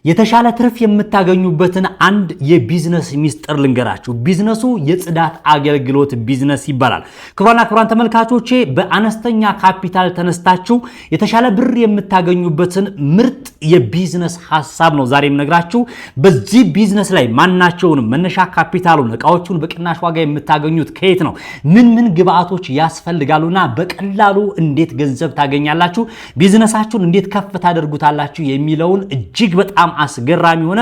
የተሻለ ትርፍ የምታገኙበትን አንድ የቢዝነስ ሚስጥር ልንገራችሁ። ቢዝነሱ የጽዳት አገልግሎት ቢዝነስ ይባላል። ክቡራን ተመልካቾቼ በአነስተኛ ካፒታል ተነስታችሁ የተሻለ ብር የምታገኙበትን ምርጥ የቢዝነስ ሐሳብ ነው ዛሬ የምነግራችሁ። በዚህ ቢዝነስ ላይ ማናቸውንም መነሻ ካፒታሉን ዕቃዎቹን በቅናሽ ዋጋ የምታገኙት ከየት ነው? ምን ግብአቶች ያስፈልጋሉና በቀላሉ እንዴት ገንዘብ ታገኛላችሁ? ቢዝነሳችሁን እንዴት ከፍ ታደርጉታላችሁ? የሚለውን እጅግ በጣም አስገራሚ ሆነ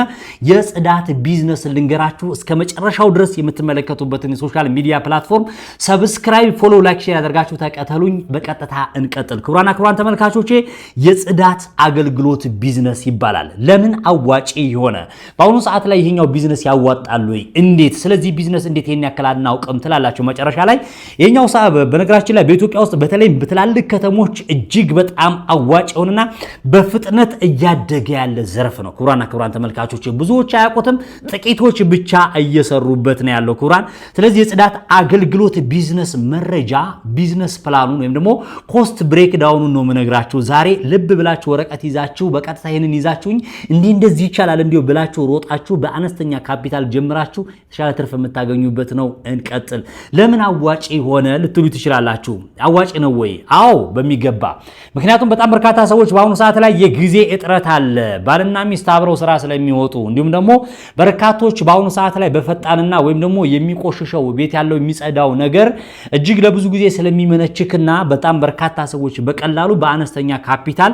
የጽዳት ቢዝነስ ልንገራችሁ። እስከ መጨረሻው ድረስ የምትመለከቱበትን የሶሻል ሚዲያ ፕላትፎርም ሰብስክራይብ፣ ፎሎ፣ ላይክ፣ ሼር ያደርጋችሁ ተከተሉኝ። በቀጥታ እንቀጥል። ክቡራን ተመልካቾቼ የጽዳት አገልግሎት ቢዝነስ ይባላል። ለምን አዋጪ ሆነ? በአሁኑ ሰዓት ላይ ይሄኛው ቢዝነስ ያዋጣል ወይ? እንዴት? ስለዚህ ቢዝነስ እንዴት ይሄን ያክል አናውቅም ትላላችሁ መጨረሻ ላይ። ይሄኛው በነገራችን ላይ በኢትዮጵያ ውስጥ በተለይ በትላልቅ ከተሞች እጅግ በጣም አዋጭ ሆነና በፍጥነት እያደገ ያለ ዘርፍ ነው። ክቡራን ተመልካቾች ብዙዎች አያውቁትም፣ ጥቂቶች ብቻ እየሰሩበት ነው ያለው ክቡራን። ስለዚህ የጽዳት አገልግሎት ቢዝነስ መረጃ ቢዝነስ ፕላኑን ወይም ደግሞ ኮስት ብሬክ ዳውኑን ነው የምነግራችሁ ዛሬ። ልብ ብላችሁ ወረቀት ይዛችሁ በቀጥታ ይሄንን ይዛችሁኝ እንደዚህ ይቻላል እንዲሁ ብላችሁ ሮጣችሁ በአነስተኛ ካፒታል ጀምራችሁ የተሻለ ትርፍ የምታገኙበት ነው። እንቀጥል። ለምን አዋጪ ሆነ ልትሉ ትችላላችሁ። አዋጪ ነው ወይ? አዎ በሚገባ። ምክንያቱም በጣም በርካታ ሰዎች በአሁኑ ሰዓት ላይ የጊዜ እጥረት አለ። ባልና ሚስት አብረው ስራ ስለሚወጡ እንዲሁም ደግሞ በርካቶች በአሁኑ ሰዓት ላይ በፈጣንና ወይም ደግሞ የሚቆሽሸው ቤት ያለው የሚጸዳው ነገር እጅግ ለብዙ ጊዜ ስለሚመነችክና በጣም በርካታ ሰዎች በቀላሉ በአነስተኛ ካፒታል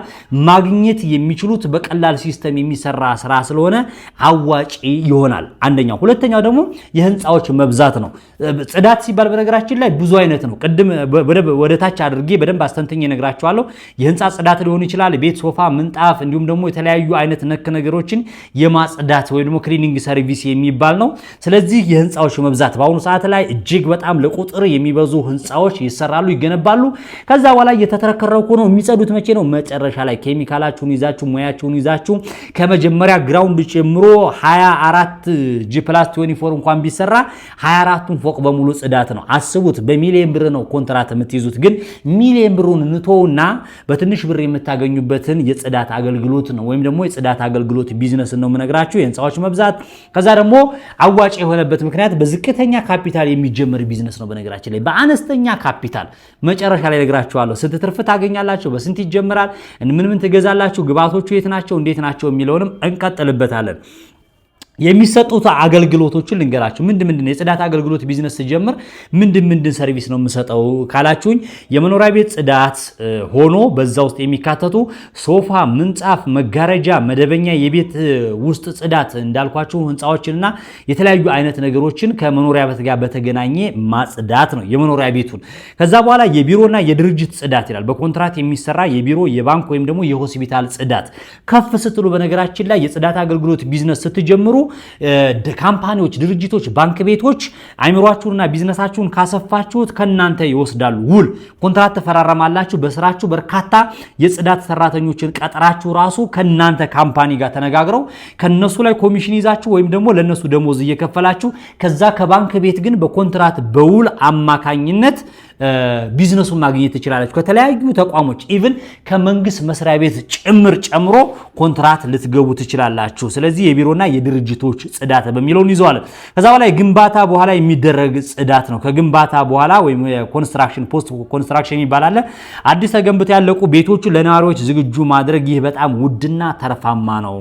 ማግኘት የሚችሉት በቀላል ሲስተም የሚሰራ ስራ ስለሆነ አዋጪ ይሆናል። አንደኛው። ሁለተኛው ደግሞ የህንፃዎች መብዛት ነው። ጽዳት ሲባል በነገራችን ላይ ብዙ አይነት ነው። ቅድም ወደ ታች አድርጌ በደንብ አስተንተኝ ነግራችኋለሁ። የህንፃ ጽዳት ሊሆን ይችላል፣ ቤት፣ ሶፋ፣ ምንጣፍ እንዲሁም ደግሞ የተለያዩ አይነት ነክ ነገሮችን የማጽዳት ወይ ደግሞ ክሊኒንግ ሰርቪስ የሚባል ነው። ስለዚህ የህንፃዎች መብዛት በአሁኑ ሰዓት ላይ እጅግ በጣም ለቁጥር የሚበዙ ህንፃዎች ይሰራሉ፣ ይገነባሉ። ከዛ በኋላ እየተተረከረኩ ነው የሚጸዱት። መቼ ነው? መጨረሻ ላይ ኬሚካላችሁን ይዛችሁ ሙያችሁን ይዛችሁ ከመጀመሪያ ግራውንድ ጀምሮ 24 G+24 እንኳን ቢሰራ 24ቱን ፎቅ በሙሉ ጽዳት ነው። አስቡት። በሚሊዮን ብር ነው ኮንትራት የምትይዙት። ግን ሚሊዮን ብሩን እንተውና በትንሽ ብር የምታገኙበትን የጽዳት አገልግሎት ነው ወይም ደግሞ የጽዳት አገልግሎት ቢዝነስ ነው የምነግራችሁ። የህንፃዎች መብዛት። ከዛ ደግሞ አዋጭ የሆነበት ምክንያት በዝቅተኛ ካፒታል የሚጀምር ቢዝነስ ነው። በነገራችን ላይ በአነስተኛ ካፒታል መጨረሻ ላይ ነግራችኋለሁ። ስንት ትርፍ ታገኛላችሁ፣ በስንት ይጀምራል፣ ምን ትገዛላችሁ፣ ግብአቶቹ የት ናቸው፣ እንዴት ናቸው የሚለውንም እንቀጥልበታለን። የሚሰጡት አገልግሎቶችን ልንገራችሁ። ምንድን የጽዳት አገልግሎት ቢዝነስ ሲጀምር ምንድን ሰርቪስ ነው የምሰጠው ካላችሁኝ፣ የመኖሪያ ቤት ጽዳት ሆኖ በዛ ውስጥ የሚካተቱ ሶፋ፣ ምንጣፍ፣ መጋረጃ፣ መደበኛ የቤት ውስጥ ጽዳት እንዳልኳችሁ ህንፃዎችንና የተለያዩ አይነት ነገሮችን ከመኖሪያ ቤት ጋር በተገናኘ ማጽዳት ነው የመኖሪያ ቤቱን። ከዛ በኋላ የቢሮና የድርጅት ጽዳት ይላል። በኮንትራት የሚሰራ የቢሮ፣ የባንክ ወይም ደግሞ የሆስፒታል ጽዳት። ከፍ ስትሉ በነገራችን ላይ የጽዳት አገልግሎት ቢዝነስ ስትጀምሩ ካምፓኒዎች፣ ድርጅቶች፣ ባንክ ቤቶች አይምሯችሁንና ቢዝነሳችሁን ካሰፋችሁት ከናንተ ይወስዳሉ። ውል ኮንትራት ተፈራረማላችሁ። በስራችሁ በርካታ የጽዳት ሰራተኞችን ቀጥራችሁ ራሱ ከናንተ ካምፓኒ ጋር ተነጋግረው ከነሱ ላይ ኮሚሽን ይዛችሁ ወይም ደግሞ ለነሱ ደሞዝ እየከፈላችሁ ከዛ ከባንክ ቤት ግን በኮንትራት በውል አማካኝነት ቢዝነሱን ማግኘት ትችላላችሁ። ከተለያዩ ተቋሞች ኢቭን ከመንግስት መስሪያ ቤት ጨምሮ ኮንትራት ልትገቡ ትችላላችሁ። ስለዚህ የቢሮና የድርጅቶች ጽዳት በሚለውን ይዘዋል። ከዛ በኋላ ግንባታ በኋላ የሚደረግ ጽዳት ነው። ከግንባታ በኋላ ወይም ኮንስትራክሽን፣ ፖስት ኮንስትራክሽን ይባላል። አዲስ ተገንብተው ያለቁ ቤቶችን ለነዋሪዎች ዝግጁ ማድረግ። ይህ በጣም ውድና ተርፋማ ነው።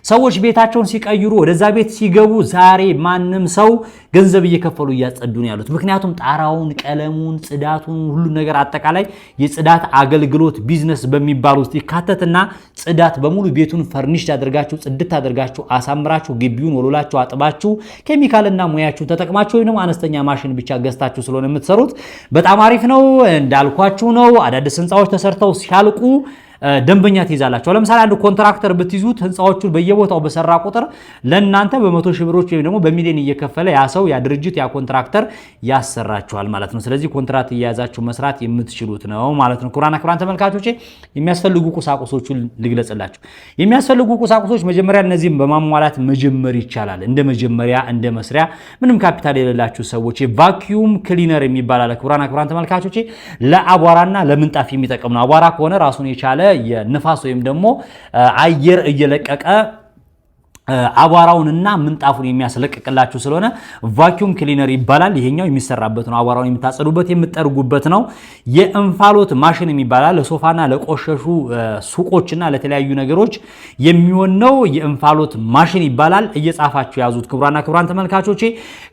ሰዎች ቤታቸውን ሲቀይሩ ወደዛ ቤት ሲገቡ ዛሬ ማንም ሰው ገንዘብ እየከፈሉ እያጸዱ ነው ያሉት። ምክንያቱም ጣራውን፣ ቀለሙን፣ ጽዳቱን ሁሉ ነገር አጠቃላይ የጽዳት አገልግሎት ቢዝነስ በሚባል ውስጥ ይካተትና ጽዳት በሙሉ ቤቱን ፈርኒሽ አድርጋችሁ ጽድት አድርጋችሁ አሳምራችሁ ግቢውን ወለላችሁ አጥባችሁ ኬሚካልና ሙያችሁን ተጠቅማችሁ ወይ ደግሞ አነስተኛ ማሽን ብቻ ገዝታችሁ ስለሆነ የምትሰሩት በጣም አሪፍ ነው። እንዳልኳችሁ ነው። አዳዲስ ህንፃዎች ተሰርተው ሲያልቁ ደንበኛ ትይዛላችሁ። ለምሳሌ አንድ ኮንትራክተር ብትይዙት ህንፃዎቹን በየቦታው በሰራ ቁጥር ለእናንተ በ100 ሺህ ብሮች ወይም ደግሞ በሚሊዮን እየከፈለ ያ ሰው ያ ድርጅት ያ ኮንትራክተር ያሰራችኋል ማለት ነው። ስለዚህ ኮንትራት እየያዛችሁ መስራት የምትችሉት ነው ማለት ነው። ክቡራን ተመልካቾቼ የሚያስፈልጉ ቁሳቁሶችን ልግለጽላችሁ። የሚያስፈልጉ ቁሳቁሶች መጀመሪያ እነዚህም በማሟላት መጀመር ይቻላል። እንደ መጀመሪያ እንደ መስሪያ ምንም ካፒታል የሌላችሁ ሰዎች ቫኪዩም ክሊነር የሚባል አለ። ክቡራን ተመልካቾቼ ለአቧራና ለምንጣፍ የሚጠቅም ነው። አቧራ ከሆነ ራሱን የቻለ የንፋስ ወይም ደግሞ አየር እየለቀቀ አቧራውንና ምንጣፉን የሚያስለቅቅላችሁ ስለሆነ ቫኪዩም ክሊነር ይባላል። ይሄኛው የሚሰራበት ነው። አቧራውን የምታጸዱበት የምትጠርጉበት ነው። የእንፋሎት ማሽን የሚባላል ለሶፋና ለቆሸሹ ሱቆችና ለተለያዩ ነገሮች የሚሆን ነው። የእንፋሎት ማሽን ይባላል። እየጻፋችሁ ያዙት ክቡራን ተመልካቾቼ።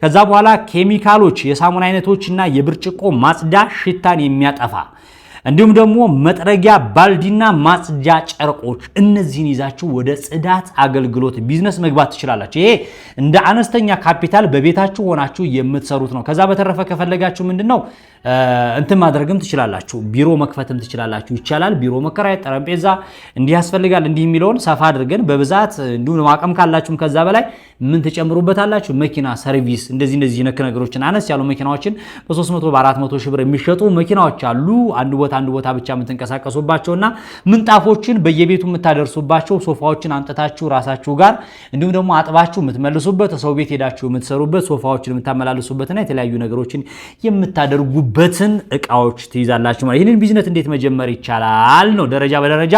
ከዛ በኋላ ኬሚካሎች፣ የሳሙና አይነቶችና የብርጭቆ ማጽዳ ሽታን የሚያጠፋ እንዲሁም ደግሞ መጥረጊያ፣ ባልዲና ማጽጃ ጨርቆች፣ እነዚህን ይዛችሁ ወደ ጽዳት አገልግሎት ቢዝነስ መግባት ትችላላችሁ። ይሄ እንደ አነስተኛ ካፒታል በቤታችሁ ሆናችሁ የምትሰሩት ነው። ከዛ በተረፈ ከፈለጋችሁ ምንድነው እንትን ማድረግም ትችላላችሁ። ቢሮ መክፈትም ትችላላችሁ። ይቻላል። ቢሮ መከራየት፣ ጠረጴዛ እንዲህ ያስፈልጋል እንዲህ የሚለውን ሰፋ አድርገን በብዛት እንዲሁ አቅም ካላችሁም ከዛ በላይ ምን ትጨምሩበታላችሁ? መኪና ሰርቪስ፣ እንደዚህ ነክ ነገሮችን አነስ ያሉ መኪናዎችን በ300 በ400 ሺህ ብር የሚሸጡ መኪናዎች አሉ። አንድ ቦታ ብቻ የምትንቀሳቀሱባቸውና ምንጣፎችን በየቤቱ የምታደርሱባቸው፣ ሶፋዎችን አንጥታችሁ ራሳችሁ ጋር እንዲሁም ደግሞ አጥባችሁ የምትመልሱበት፣ ሰው ቤት ሄዳችሁ የምትሰሩበት፣ ሶፋዎችን የምታመላልሱበትና የተለያዩ ነገሮችን የምታደርጉበትን እቃዎች ትይዛላችሁ ማለት። ይህንን ቢዝነስ እንዴት መጀመር ይቻላል ነው ደረጃ በደረጃ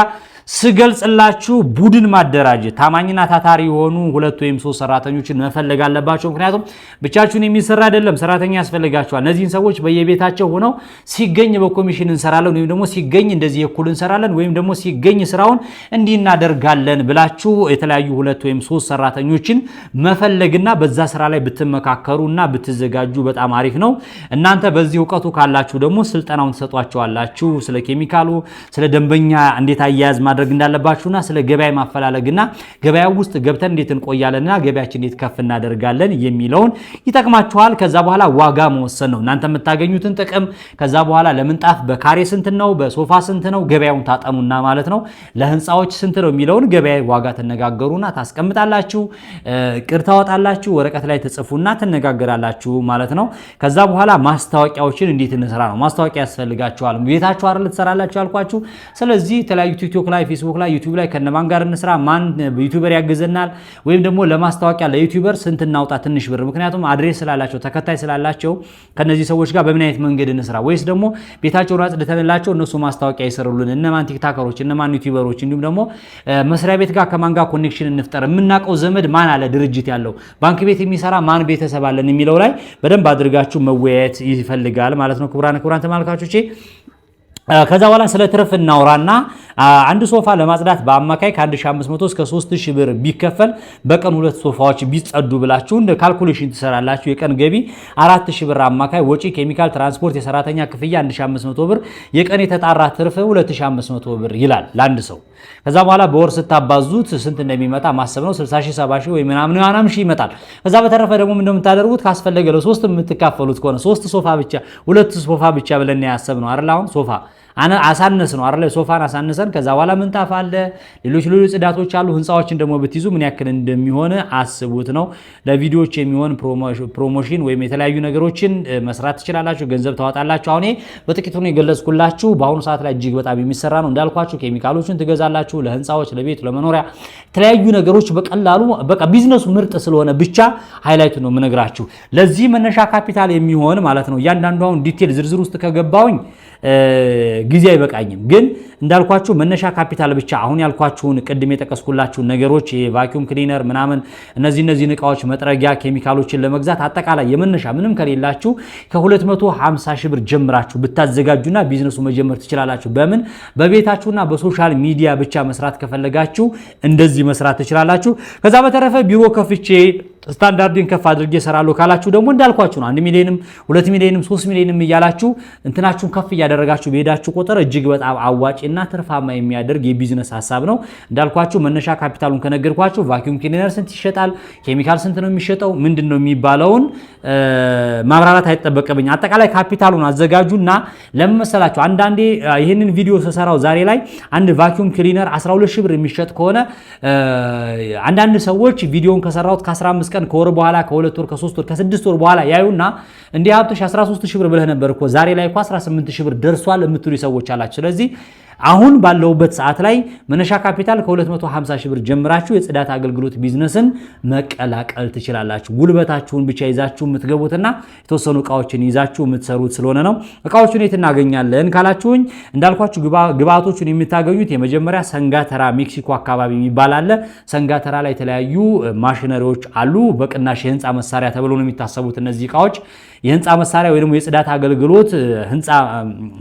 ስገልጽላችሁ። ቡድን ማደራጀት፣ ታማኝና ታታሪ የሆኑ 2 ወይም 3 ሰራተኞችን መፈለግ አለባቸው። ምክንያቱም ብቻችሁን የሚሰራ አይደለም፣ ሰራተኛ ያስፈልጋቸዋል። እነዚህን ሰዎች በየቤታቸው ሆነው ሲገኝ በኮሚሽን እንሰራለን ወይም ደግሞ ሲገኝ እንደዚህ እኩል እንሰራለን ወይም ደግሞ ሲገኝ ስራውን እንዲህ እናደርጋለን ብላችሁ የተለያዩ 2 ወይም 3 ሰራተኞችን መፈለግና በዛ ስራ ላይ ብትመካከሩና ብትዘጋጁ በጣም አሪፍ ነው። እናንተ በዚህ እውቀቱ ካላችሁ ደግሞ ስልጠናውን ተሰጧቸዋላችሁ። ስለ ኬሚካሉ፣ ስለ ደንበኛ እንዴት አያያዝ ማድረግ እንዳለባችሁና ስለ ገበያ ማፈላለግና ገበያው ውስጥ ገብተን እንዴት እንቆያለንና ገበያችን እንዴት ከፍ እናደርጋለን የሚለውን ይጠቅማችኋል። ከዛ በኋላ ዋጋ መወሰን ነው። እናንተ የምታገኙትን ጥቅም ከዛ በኋላ ለምንጣፍ በካሬ ስንት ነው፣ በሶፋ ስንት ነው፣ ገበያውን ታጠኑና ማለት ነው። ለህንፃዎች ስንት ነው የሚለውን ገበያ ዋጋ ተነጋገሩና ታስቀምጣላችሁ። ቅር ታወጣላችሁ፣ ወረቀት ላይ ተጽፉና ተነጋገራላችሁ ማለት ነው። ከዛ በኋላ ማስታወቂያዎችን እንዴት እንሰራ ነው። ማስታወቂያ ያስፈልጋችኋል። ቤታችሁ አይደል ትሰራላችሁ ያልኳችሁ። ስለዚህ የተለያዩ ቲክቶክ ላይ፣ ፌስቡክ ላይ፣ ዩቲዩብ ላይ ከነማን ጋር እንስራ፣ ማን ዩቲዩበር ያግዘናል፣ ወይም ደግሞ ለማስታወቂያ ለዩቲዩበር ስንት እናውጣ ትንሽ ብር፣ ምክንያቱም አድሬስ ስላላቸው ተከታይ ስላላቸው ከነዚህ ሰዎች ጋር በምን አይነት መንገድ እንስራ፣ ወይስ ደግሞ ቤታቸውን አጽድተንላቸው እነሱ ማስታወቂያ ይሰሩልን፣ እነማን ቲክታከሮች፣ እነማን ዩቲዩበሮች፣ እንዲሁም ደግሞ መስሪያ ቤት ጋር ከማን ጋር ኮኔክሽን እንፍጠር፣ የምናውቀው ዘመድ ማን አለ፣ ድርጅት ያለው ባንክ ቤት የሚሰራ ማን ቤተሰብ አለን የሚለው ላይ በደንብ አድርጋችሁ መወያየት ይፈልጋል ማለት ነው። ክቡራን ተመልካቾቼ ከዛ በኋላ ስለ ትርፍ እናውራና አንድ ሶፋ ለማጽዳት በአማካይ ከ1500 እስከ 3000 ብር ቢከፈል በቀን 2 ሶፋዎች ቢጸዱ ብላችሁ እንደ ካልኩሌሽን ትሰራላችሁ። የቀን ገቢ 4000 ብር አማካይ ወጪ፣ ኬሚካል፣ ትራንስፖርት፣ የሰራተኛ ክፍያ 1500 ብር፣ የቀን የተጣራ ትርፍ 2500 ብር ይላል ለአንድ ሰው። ከዛ በኋላ በወር ስታባዙት ስንት እንደሚመጣ ማሰብ ነው። 60000 70000 ወይ ምናምን ሺህ ይመጣል። ከዛ በተረፈ ደግሞ ምንድነው የምታደርጉት? ካስፈለገ ለሶስት የምትካፈሉት ከሆነ 3 ሶፋ ብቻ 2 ሶፋ ብቻ ብለን ያሰብ ነው አይደል? አሁን ሶፋ አሳነስ ነው አይደል? ሶፋን አሳነሰን። ከዛ በኋላ ምንጣፍ አለ፣ ሌሎች ጽዳቶች አሉ። ህንፃዎችን ደግሞ ብትይዙ ምን ያክል እንደሚሆን አስቡት ነው። ለቪዲዮዎች የሚሆን ፕሮሞሽን ወይም የተለያዩ ነገሮችን መስራት ትችላላችሁ፣ ገንዘብ ታወጣላችሁ። አሁን በጥቂቱ ነው የገለጽኩላችሁ። በአሁኑ ሰዓት ላይ እጅግ በጣም የሚሰራ ነው እንዳልኳችሁ። ኬሚካሎችን ትገዛላችሁ ለህንፃዎች፣ ለቤት፣ ለመኖሪያ የተለያዩ ነገሮች በቀላሉ በቃ ቢዝነሱ ምርጥ ስለሆነ ብቻ ሃይላይት ነው የምነግራችሁ። ለዚህ መነሻ ካፒታል የሚሆን ማለት ነው። እያንዳንዱ አሁን ዲቴል ዝርዝር ውስጥ ከገባውኝ ጊዜ አይበቃኝም። ግን እንዳልኳችሁ መነሻ ካፒታል ብቻ አሁን ያልኳችሁን ቅድም የጠቀስኩላችሁ ነገሮች የቫኪዩም ክሊነር ምናምን እነዚህ እቃዎች መጥረጊያ ኬሚካሎችን ለመግዛት አጠቃላይ የመነሻ ምንም ከሌላችሁ ከ250 ሺህ ብር ጀምራችሁ ብታዘጋጁና ቢዝነሱ መጀመር ትችላላችሁ። በምን በቤታችሁና በሶሻል ሚዲያ ብቻ መስራት ከፈለጋችሁ እንደዚህ መስራት ትችላላችሁ። ከዛ በተረፈ ቢሮ ከፍቼ ስታንዳርድን ከፍ አድርጌ እሰራለሁ ካላችሁ ደግሞ እንዳልኳችሁ ነው 1 ሚሊዮንም 2 ሚሊዮንም 3 ሚሊዮንም እያላችሁ እንትናችሁን ከፍ እያደረጋችሁ በሄዳችሁ ቁጥር እጅግ በጣም አዋጪና ትርፋማ የሚያደርግ የቢዝነስ ሐሳብ ነው። እንዳልኳችሁ መነሻ ካፒታሉን ከነገርኳችሁ ቫኪዩም ክሊነር ስንት ይሸጣል፣ ኬሚካል ስንት ነው የሚሸጠው፣ ምንድነው የሚባለውን ማብራራት አይጠበቅብኝ። አጠቃላይ ካፒታሉን አዘጋጁና ለመሰላችሁ አንዳንዴ ይሄንን ቪዲዮ ሰሰራው ዛሬ ላይ አንድ ቫኪዩም ክሊነር 12 ሺህ ብር የሚሸጥ ከሆነ አንዳንድ ሰዎች ቪዲዮን ከሰራውት ከ15 ቀን ከወር በኋላ ከ2 ወር ከ3 ወር ከ6 ወር በኋላ ያዩና እንዲህ ሀብቶሽ 13 ሺህ ብር ብለህ ነበር እኮ ዛሬ ላይ እኮ 18 ሺህ ብር ደርሷል የምትሉ ሰዎች አላችሁ። ስለዚህ አሁን ባለውበት ሰዓት ላይ መነሻ ካፒታል ከ250 ሺህ ብር ጀምራችሁ የጽዳት አገልግሎት ቢዝነስን መቀላቀል ትችላላችሁ። ጉልበታችሁን ብቻ ይዛችሁ የምትገቡትና የተወሰኑ እቃዎችን ይዛችሁ የምትሰሩት ስለሆነ ነው። እቃዎቹን የት እናገኛለን ካላችሁኝ እንዳልኳችሁ ግብአቶቹን የምታገኙት የመጀመሪያ ሰንጋተራ ሜክሲኮ አካባቢ የሚባል አለ። ሰንጋተራ ላይ የተለያዩ ማሽነሪዎች አሉ። በቅናሽ የህንፃ መሳሪያ ተብሎ ነው የሚታሰቡት እነዚህ እቃዎች። የህንፃ መሳሪያ ወይ ደግሞ የጽዳት አገልግሎት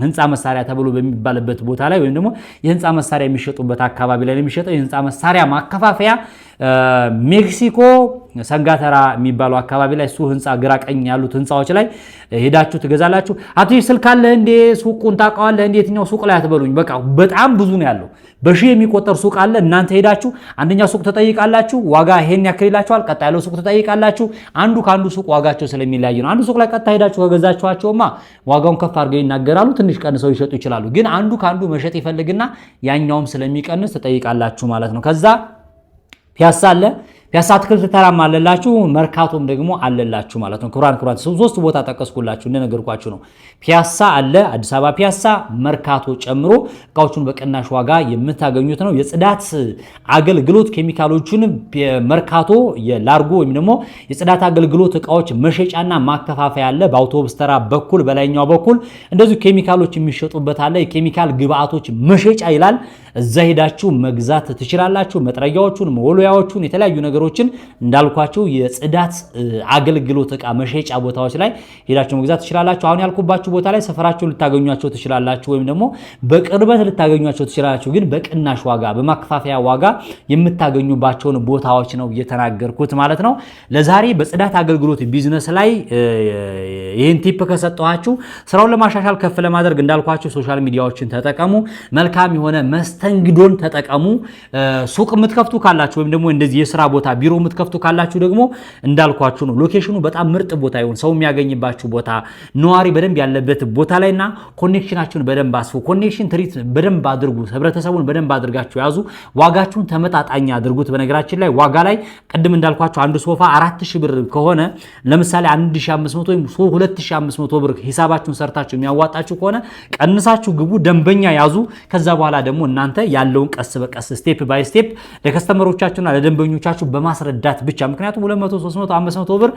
ህንፃ መሳሪያ ተብሎ በሚባልበት ቦታ ላይ ወይም ደግሞ የህንፃ መሳሪያ የሚሸጡበት አካባቢ ላይ የሚሸጠው የህንፃ መሳሪያ ማከፋፈያ ሜክሲኮ ሰንጋተራ የሚባለው አካባቢ ላይ ሱ ህንፃ ግራ ቀኝ ያሉት ህንፃዎች ላይ ሄዳችሁ ትገዛላችሁ። አትይ ስልክ አለ እንዴ ሱቁን ታውቀዋለህ እንዴ የትኛው ሱቅ ላይ አትበሉኝ። በቃ በጣም ብዙ ነው ያለው። በሺህ የሚቆጠር ሱቅ አለ። እናንተ ሄዳችሁ አንደኛ ሱቅ ተጠይቃላችሁ፣ ዋጋ ይሄን ያክል ይላችኋል። ቀጣይ ያለው ሱቅ ተጠይቃላችሁ። አንዱ ካንዱ ሱቅ ዋጋቸው ስለሚለያይ ነው። አንዱ ሱቅ ላይ ቀጣይ ሄዳችሁ ከገዛችኋቸውማ ዋጋውን ከፍ አድርገው ይናገራሉ፣ ትንሽ ቀንሰው ይሸጡ ይችላሉ። ግን አንዱ ካንዱ መሸጥ ይፈልግና ያኛውም ስለሚቀንስ ተጠይቃላችሁ ማለት ነው። ከዛ ፒያሳ አለ። ፒያሳ አትክልት ተራም አለላችሁ፣ መርካቶም ደግሞ አለላችሁ ማለት ነው። ክቡራን ሶስት ቦታ ጠቀስኩላችሁ እንደነገርኳችሁ ነው። ፒያሳ አለ፣ አዲስ አበባ ፒያሳ፣ መርካቶ ጨምሮ እቃዎቹን በቅናሽ ዋጋ የምታገኙት ነው። የጽዳት አገልግሎት ኬሚካሎቹን መርካቶ የላርጎ ወይም ደግሞ የጽዳት አገልግሎት እቃዎች መሸጫና ማከፋፈያ አለ። በአውቶቡስ ተራ በኩል በላይኛው በኩል እንደዚሁ ኬሚካሎች የሚሸጡበት አለ። የኬሚካል ግብአቶች መሸጫ ይላል። እዛ ሄዳችሁ መግዛት ትችላላችሁ። መጥረጊያዎቹን፣ መወልወያዎቹን፣ የተለያዩ ነገሮችን እንዳልኳችሁ የጽዳት አገልግሎት እቃ መሸጫ ቦታዎች ላይ ሄዳችሁ መግዛት ትችላላችሁ። አሁን ያልኩባችሁ ቦታ ላይ ሰፈራችሁ ልታገኟቸው ትችላላችሁ፣ ወይም ደግሞ በቅርበት ልታገኟቸው ትችላላችሁ። ግን በቅናሽ ዋጋ በማከፋፈያ ዋጋ የምታገኙባቸውን ቦታዎች ነው እየተናገርኩት ማለት ነው። ለዛሬ በጽዳት አገልግሎት ቢዝነስ ላይ ይህን ቲፕ ከሰጠኋችሁ ስራውን ለማሻሻል ከፍ ለማድረግ እንዳልኳችሁ ሶሻል ሚዲያዎችን ተጠቀሙ። መልካም የሆነ መስተንግዶን ተጠቀሙ። ሱቅ የምትከፍቱ ካላችሁ ወይም ደግሞ እንደዚህ የስራ ቦታ ቢሮ የምትከፍቱ ካላችሁ ደግሞ እንዳልኳችሁ ነው። ሎኬሽኑ በጣም ምርጥ ቦታ ይሁን፣ ሰው የሚያገኝባችሁ ቦታ፣ ነዋሪ በደንብ ያለበት ቦታ ላይና ኮኔክሽናችሁን በደንብ አስፉ። ኮኔክሽን ትሪት በደንብ አድርጉ። ህብረተሰቡን በደንብ አድርጋችሁ ያዙ። ዋጋችሁን ተመጣጣኝ አድርጉት። በነገራችን ላይ ዋጋ ላይ ቅድም እንዳልኳችሁ አንድ ሶፋ 4000 ብር ከሆነ ለምሳሌ 1500 ወይም 2500 ብር ሂሳባችሁን ሰርታችሁ የሚያዋጣችሁ ከሆነ ቀንሳችሁ ግቡ፣ ደንበኛ ያዙ። ከዛ በኋላ ደግሞ እናንተ ያለውን ቀስ በቀስ ስቴፕ ባይ ስቴፕ ለከስተመሮቻችሁና ለደንበኞቻችሁ በማስረዳት ብቻ። ምክንያቱም 200 300 500 ብር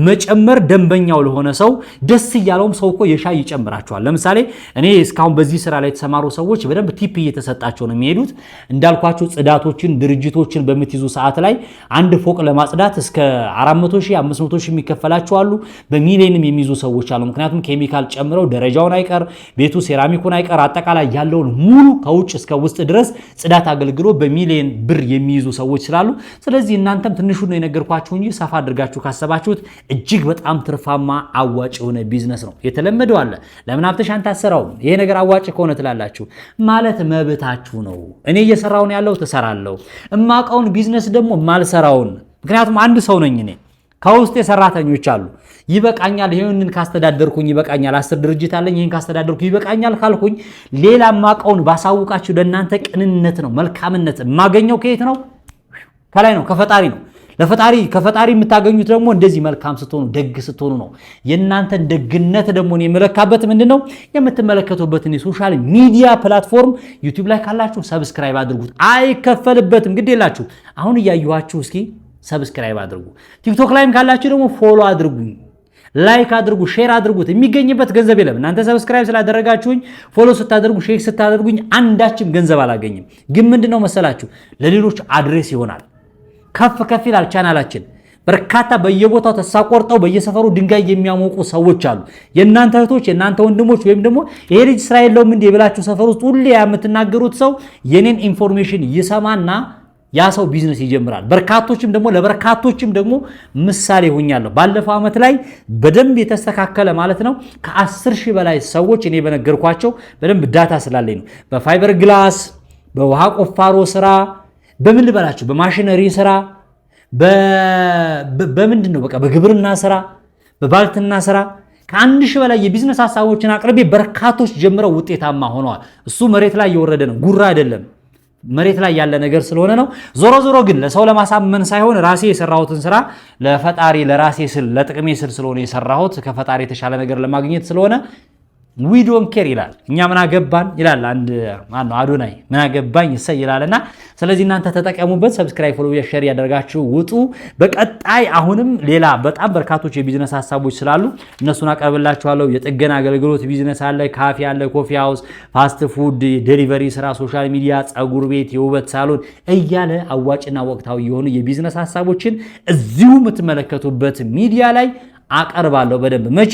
መጨመር ደንበኛው ለሆነ ሰው ደስ እያለውም ሰው እኮ የሻይ ይጨምራቸዋል። ለምሳሌ እኔ እስካሁን በዚህ ስራ ላይ የተሰማሩ ሰዎች በደንብ ቲፕ እየተሰጣቸው ነው የሚሄዱት። እንዳልኳችሁ ጽዳቶችን ድርጅቶችን በምትይዙ ሰዓት ላይ አንድ ፎቅ ለማጽዳት እስከ 400 ሺህ 500 ሺህ የሚከፈላቸው አሉ። በሚሊዮንም የሚይዙ ሰዎች አሉ። ምክንያቱም ኬሚካል ጨምረው ደረጃውን አይቀር ቤቱ ሴራሚኩን አይቀር አጠቃላይ ያለውን ሙሉ ከውጭ እስከ ውስጥ ድረስ ጽዳት አገልግሎት በሚሊዮን ብር የሚይዙ ሰዎች ስላሉ፣ ስለዚህ እናንተም ትንሹ ነው የነገርኳችሁ እንጂ ሰፋ አድርጋችሁ ካሰባችሁት እጅግ በጣም ትርፋማ አዋጭ የሆነ ቢዝነስ ነው። የተለመደው አለ ለምን ሀብተሽ አንተ አሰራውም ይሄ ነገር አዋጭ ከሆነ ትላላችሁ ማለት መብታችሁ ነው። እኔ እየሰራው ነው ያለው ተሰራለው እማቃውን ቢዝነስ ደግሞ ማልሰራውን፣ ምክንያቱም አንድ ሰው ነኝ እኔ ከውስጥ የሰራተኞች አሉ። ይበቃኛል ይሄንን ካስተዳደርኩኝ ይበቃኛል፣ 10 ድርጅት አለኝ ይሄን ካስተዳደርኩ ይበቃኛል ካልኩኝ ሌላ ማቃውን ባሳውቃችሁ ለእናንተ ቅንነት ነው መልካምነት። የማገኘው ከየት ነው? ከላይ ነው፣ ከፈጣሪ ነው። ከፈጣሪ የምታገኙት ደግሞ እንደዚህ መልካም ስትሆኑ ደግ ስትሆኑ ነው። የእናንተን ደግነት ደግሞ የምለካበት ምንድነው? የምትመለከቱበትን የሶሻል ሚዲያ ፕላትፎርም ዩቲዩብ ላይ ካላችሁ ሰብስክራይብ አድርጉት፣ አይከፈልበትም። ግድ የላችሁ አሁን እያዩዋችሁ እስኪ ሰብስክራይብ አድርጉ። ቲክቶክ ላይም ካላችሁ ደግሞ ፎሎ አድርጉኝ፣ ላይክ አድርጉ፣ ሼር አድርጉት። የሚገኝበት ገንዘብ የለም። እናንተ ሰብስክራይብ ስላደረጋችሁኝ ፎሎ ስታደርጉ ሼር ስታደርጉኝ አንዳችም ገንዘብ አላገኝም። ግን ምንድነው መሰላችሁ ለሌሎች አድሬስ ይሆናል። ከፍ ይላል ቻናላችን። በርካታ በየቦታው ተሳቆርጠው በየሰፈሩ ድንጋይ የሚያሞቁ ሰዎች አሉ። የእናንተ እህቶች የእናንተ ወንድሞች ወይም ደግሞ ይሄ ልጅ ስራ የለውም እንዴ ብላችሁ ሰፈር ውስጥ ሁሌ የምትናገሩት ሰው የኔን ኢንፎርሜሽን ይሰማና ያ ሰው ቢዝነስ ይጀምራል። ለበርካቶችም ደግሞ ምሳሌ ሆኛለሁ። ባለፈው ዓመት ላይ በደንብ የተስተካከለ ማለት ነው ከ10 ሺህ በላይ ሰዎች እኔ በነገርኳቸው በደንብ ዳታ ስላለኝ ነው በፋይበር ግላስ፣ በውሃ ቁፋሮ ስራ፣ በምን ልበላችሁ በማሽነሪ ስራ፣ በምንድን ነው በቃ በግብርና ስራ፣ በባልትና ስራ ከ1 ሺህ በላይ የቢዝነስ ሐሳቦችን አቅርቤ በርካቶች ጀምረው ውጤታማ ሆነዋል። እሱ መሬት ላይ የወረደ ነው፣ ጉራ አይደለም። መሬት ላይ ያለ ነገር ስለሆነ ነው። ዞሮ ግን ለሰው ለማሳመን ሳይሆን ራሴ የሰራሁትን ስራ ለፈጣሪ ለራሴ ስል ለጥቅሜ ስል ስለሆነ የሰራሁት ከፈጣሪ የተሻለ ነገር ለማግኘት ስለሆነ ዊ ዶንት ኬር ይላል። እኛ ምን አገባን ይላል አንድ ማነው አዶናይ ምን አገባኝ እሰይ ይላልና ስለዚህ እናንተ ተጠቀሙበት። ሰብስክራይብ፣ ፎሎ፣ ሼር ያደርጋችሁ ውጡ። በቀጣይ አሁንም ሌላ በጣም በርካቶች የቢዝነስ ሐሳቦች ስላሉ እነሱን አቀርብላችኋለሁ። የጥገና አገልግሎት ቢዝነስ አለ፣ ካፌ አለ፣ ኮፊ ሃውስ፣ ፋስት ፉድ፣ ዴሊቨሪ ስራ፣ ሶሻል ሚዲያ፣ ጸጉር ቤት፣ የውበት ሳሎን እያለ አዋጭና ወቅታዊ የሆኑ የቢዝነስ ሐሳቦችን እዚሁ የምትመለከቱበት ሚዲያ ላይ አቀርባለሁ በደንብ መቼ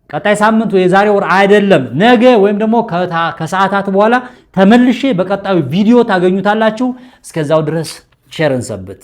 ቀጣይ ሳምንት ወይ የዛሬ ወር አይደለም ነገ ወይም ደግሞ ከሰዓታት በኋላ ተመልሼ በቀጣዩ ቪዲዮ ታገኙታላችሁ። እስከዛው ድረስ ሼር እንሰብት።